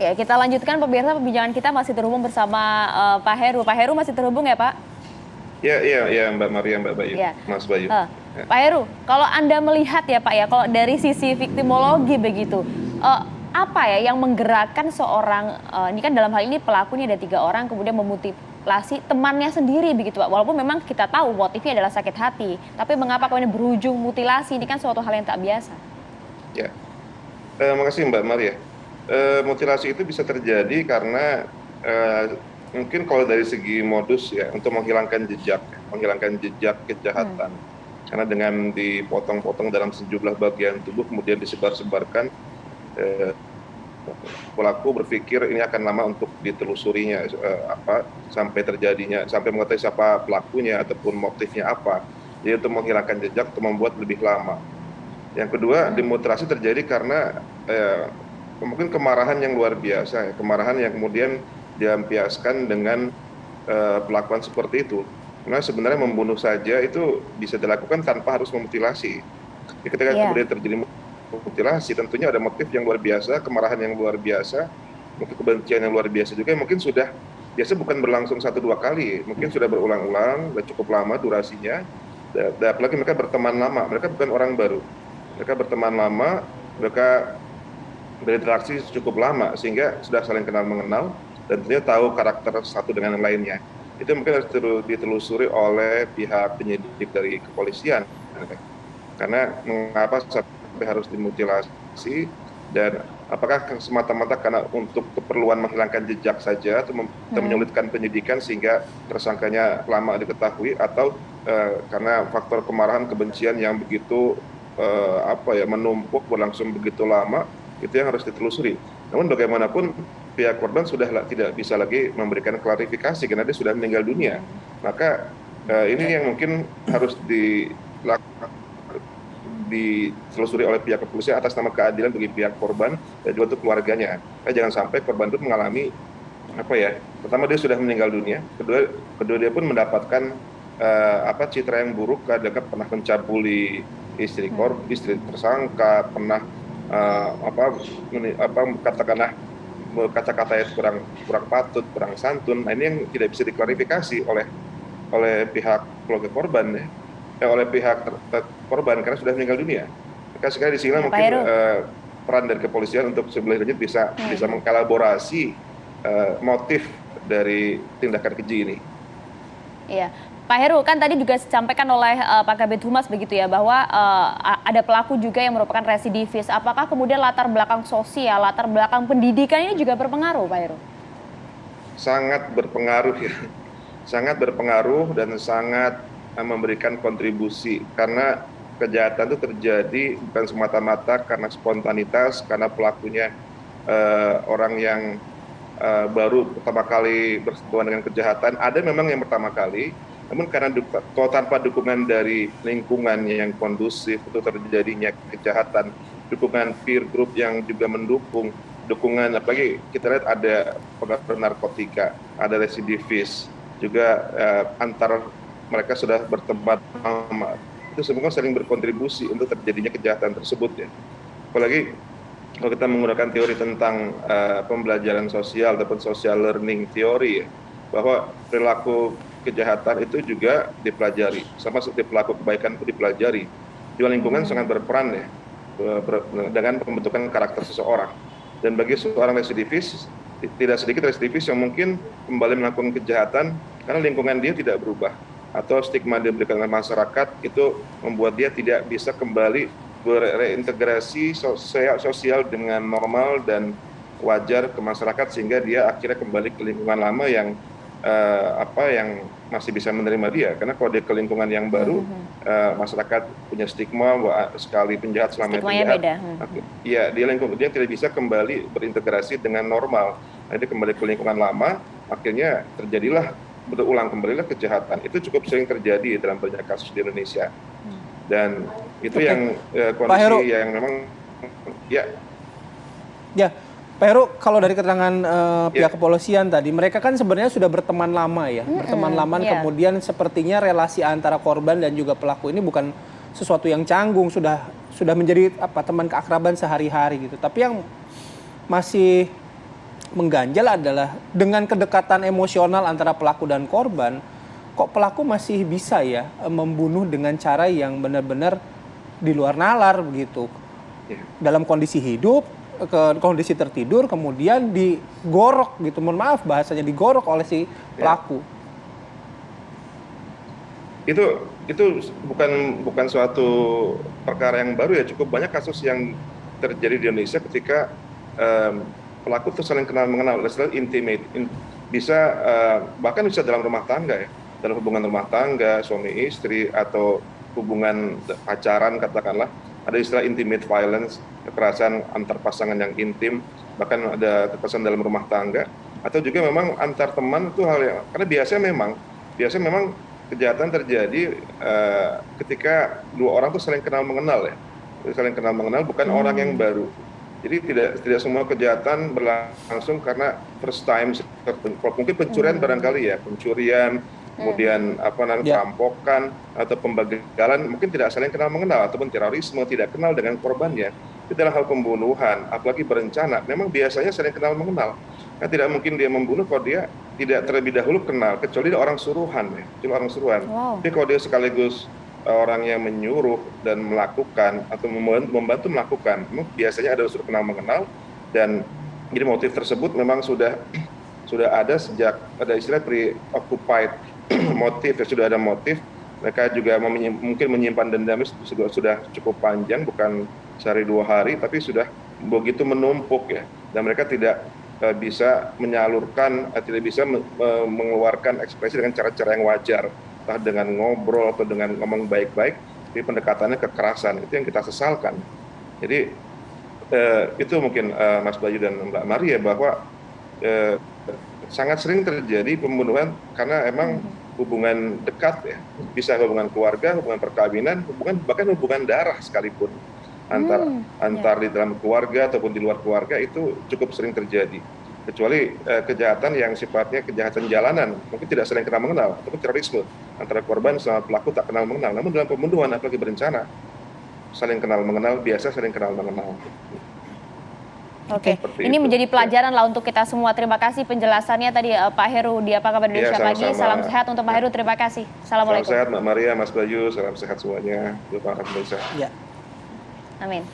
Ya, kita lanjutkan pemirsa perbincangan kita masih terhubung bersama Pak Heru. Pak Heru masih terhubung ya, Pak? Ya, ya, ya, Mbak Maria, Mbak Bayu, Ya. Mas Bayu. Eh, Ya. Pak Heru, kalau Anda melihat ya Pak ya, kalau dari sisi viktimologi begitu, apa ya yang menggerakkan seorang, ini kan dalam hal ini pelakunya ada 3 orang, kemudian memutilasi temannya sendiri begitu Pak. Walaupun memang kita tahu motifnya adalah sakit hati, tapi mengapa kemudian berujung mutilasi, ini kan suatu hal yang tak biasa. Ya. Makasih Mbak Maria. Mutilasi itu bisa terjadi karena mungkin kalau dari segi modus ya, untuk menghilangkan jejak kejahatan. Karena dengan dipotong-potong dalam sejumlah bagian tubuh kemudian disebar-sebarkan, eh, pelaku berpikir ini akan lama untuk ditelusurinya, sampai terjadinya, sampai mengetahui siapa pelakunya ataupun motifnya apa. Jadi untuk menghilangkan jejak, untuk membuat lebih lama. Yang kedua, demutilasi terjadi karena mungkin kemarahan yang luar biasa, kemarahan yang kemudian dilampiaskan dengan pelakuan seperti itu. Karena sebenarnya membunuh saja itu bisa dilakukan tanpa harus memutilasi. Ketika kemudian terjadi mutilasi, tentunya ada motif yang luar biasa, kemarahan yang luar biasa, mungkin kebencian yang luar biasa juga, yang mungkin sudah biasa bukan berlangsung 1-2 kali, mungkin sudah berulang-ulang dan cukup lama durasinya. Dan apalagi mereka berteman lama, mereka bukan orang baru. Mereka berteman lama, mereka berinteraksi cukup lama, sehingga sudah saling kenal mengenal, dan tentunya tahu karakter satu dengan yang lainnya. Itu mungkin harus ditelusuri oleh pihak penyidik dari kepolisian. Karena mengapa sampai harus dimutilasi, dan apakah semata-mata karena untuk keperluan menghilangkan jejak saja, atau menyulitkan penyidikan sehingga tersangkanya lama diketahui, atau karena faktor kemarahan, kebencian yang begitu menumpuk berlangsung begitu lama, itu yang harus ditelusuri. Namun bagaimanapun pihak korban sudah tidak bisa lagi memberikan klarifikasi karena dia sudah meninggal dunia. Maka ini yang mungkin harus ditelusuri oleh pihak kepolisian atas nama keadilan bagi pihak korban dan juga untuk keluarganya. Jangan sampai korban itu mengalami pertama dia sudah meninggal dunia, kedua dia pun mendapatkan citra yang buruk, dianggap pernah mencabuli istri tersangka, pernah katakanlah kata-kata yang kurang patut, kurang santun. Nah, ini yang tidak bisa diklarifikasi oleh pihak keluarga korban, oleh pihak korban karena sudah meninggal dunia. Maka sekali di sini mungkin peran dari kepolisian untuk lebih lanjut bisa mengkolaborasi motif dari tindakan keji ini. Iya. Pak Heru, kan tadi juga disampaikan oleh Pak Kabid Humas begitu ya, bahwa ada pelaku juga yang merupakan residivis. Apakah kemudian latar belakang sosial, latar belakang pendidikan ini juga berpengaruh, Pak Heru? Sangat berpengaruh ya. Sangat berpengaruh dan sangat memberikan kontribusi. Karena kejahatan itu terjadi bukan semata-mata karena spontanitas, karena pelakunya orang yang baru pertama kali bersentuhan dengan kejahatan. Ada memang yang pertama kali, namun karena tanpa dukungan dari lingkungan yang kondusif untuk terjadinya kejahatan, dukungan peer group yang juga mendukung, dukungan apalagi kita lihat ada pengaruh narkotika, ada residivis, juga antara mereka sudah berteman lama, itu semua saling berkontribusi untuk terjadinya kejahatan tersebut ya. Apalagi kalau kita menggunakan teori tentang pembelajaran sosial ataupun social learning teori ya, bahwa perilaku kejahatan itu juga dipelajari, sama seperti pelaku kebaikan itu dipelajari. Juga lingkungan sangat berperan ya dengan pembentukan karakter seseorang. Dan bagi seorang residivis, tidak sedikit residivis yang mungkin kembali melakukan kejahatan karena lingkungan dia tidak berubah, atau stigma yang diberikan oleh masyarakat itu membuat dia tidak bisa kembali bereintegrasi sosial dengan normal dan wajar ke masyarakat, sehingga dia akhirnya kembali ke lingkungan lama yang yang masih bisa menerima dia. Karena kalau dia ke lingkungan yang baru, masyarakat punya stigma bahwa sekali penjahat selamanya penjahat. Iya, dia tidak bisa kembali berintegrasi dengan normal. Nah, dia kembali ke lingkungan lama, akhirnya terjadilah berulang kembalilah kejahatan. Itu cukup sering terjadi dalam banyak kasus di Indonesia. Dan itu yang kondisi yang memang ya. Pak Heru, kalau dari keterangan pihak kepolisian tadi, mereka kan sebenarnya sudah berteman lama ya, berteman lama, kemudian sepertinya relasi antara korban dan juga pelaku ini bukan sesuatu yang canggung, sudah menjadi teman keakraban sehari-hari gitu. Tapi yang masih mengganjal adalah dengan kedekatan emosional antara pelaku dan korban, kok pelaku masih bisa ya membunuh dengan cara yang benar-benar di luar nalar begitu. Dalam kondisi hidup, ke kondisi tertidur, kemudian digorok gitu, mohon maaf bahasanya, digorok oleh si pelaku. Itu bukan suatu perkara yang baru ya, cukup banyak kasus yang terjadi di Indonesia ketika pelaku itu saling kenal mengenal, istilah intimate, bahkan bisa dalam rumah tangga ya, dalam hubungan rumah tangga suami istri atau hubungan pacaran katakanlah, ada istilah intimate violence, kekerasan antar pasangan yang intim, bahkan ada kekerasan dalam rumah tangga, atau juga memang antar teman. Itu hal yang, karena biasanya memang kejahatan terjadi ketika dua orang tuh saling kenal mengenal ya, saling kenal mengenal, bukan orang yang baru. Jadi tidak semua kejahatan berlangsung karena first time. Mungkin pencurian barangkali ya, pencurian, kemudian perampokan atau pembagalan, mungkin tidak saling kenal mengenal, ataupun terorisme tidak kenal dengan korbannya. Itu dalam hal pembunuhan, apalagi berencana, memang biasanya saling kenal mengenal. Nah, tidak mungkin dia membunuh kalau dia tidak terlebih dahulu kenal, kecuali dia orang suruhan ya, kecuali orang suruhan. Jadi kalau dia sekaligus orang yang menyuruh dan melakukan atau membantu melakukan, biasanya ada unsur kenal mengenal, dan jadi motif tersebut memang sudah ada sejak ada istilah preoccupied motif ya, sudah ada motif. Mereka juga mungkin menyimpan dendam sudah cukup panjang, bukan sehari dua hari, tapi sudah begitu menumpuk ya, dan mereka tidak bisa menyalurkan, tidak bisa mengeluarkan ekspresi dengan cara-cara yang wajar, entah dengan ngobrol atau dengan ngomong baik-baik, tapi pendekatannya kekerasan. Itu yang kita sesalkan. Jadi itu mungkin Mas Bayu dan Mbak Maria, bahwa sangat sering terjadi pembunuhan karena emang hubungan dekat ya, bisa hubungan keluarga, hubungan perkawinan, bahkan hubungan darah sekalipun, antar di dalam keluarga ataupun di luar keluarga, itu cukup sering terjadi. Kecuali kejahatan yang sifatnya kejahatan jalanan, mungkin tidak saling kenal mengenal, ataupun terorisme antara korban sama pelaku tak kenal mengenal. Namun dalam pembunuhan, apalagi berencana, saling kenal mengenal, biasa saling kenal mengenal. Oke, ini menjadi pelajaran lah untuk kita semua. Terima kasih penjelasannya tadi Pak Heru di Apa Kabar Indonesia Pagi. Salam sehat untuk Pak Heru, terima kasih. Assalamualaikum. Salam sehat Mbak Maria, Mas Bayu, salam sehat semuanya. Amin.